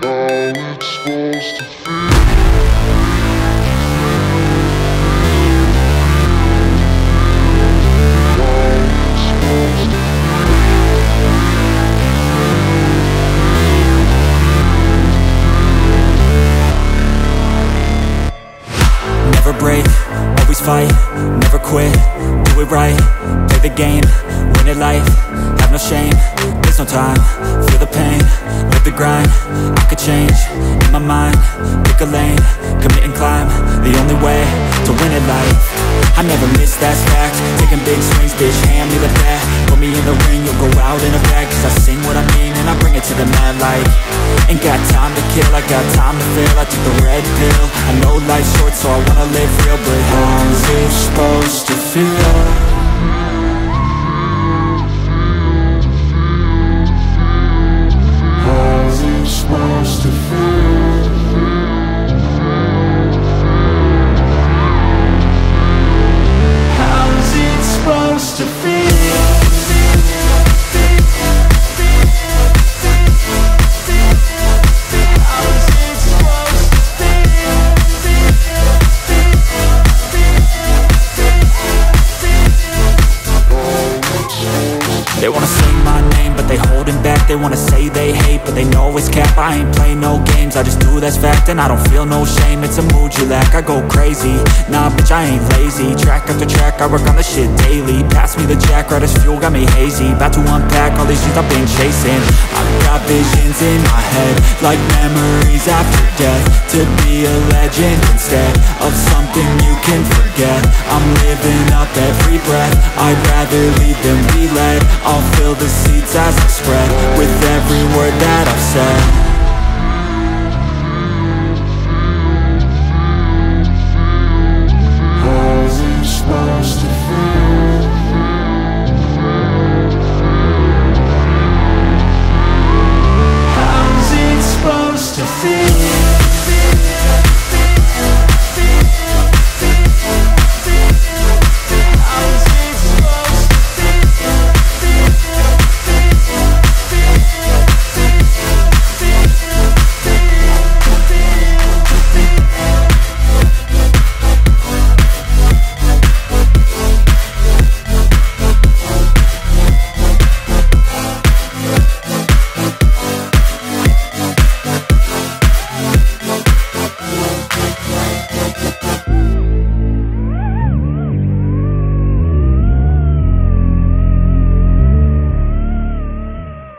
Never break, always fight, never quit, do it right, play the game, win it life, have no shame, there's no time, feel the pain, live the grind, I could change, in my mind, pick a lane, commit and climb, the only way to win it life. I never miss, that's fact, taking big swings, bitch, hand me the bat, put me in the ring, you'll go out in a bag, cause I sing what I mean and I bring it to the mad light. Ain't got time to kill, I got time to feel, I took the red pill, I know life's short so I wanna live real, but how's it supposed to feel? How's it supposed to feel? How's it supposed to feel? They wanna say my name, but they holding back. They wanna say they hate, but they know it's cap. I ain't play no games, I just do that's fact. And I don't feel no shame, it's a mood you lack. I go crazy, nah bitch I ain't lazy. Track after track, I work on this shit daily. Pass me the jack, right as fuel, got me hazy. About to unpack all these things I've been chasing. I've got visions in my head, like memories after death. To be a legend instead of something you can forget. I'm living up every breath, I'd rather lead than be led. I'll fill the seats as I spread with every word that I've said.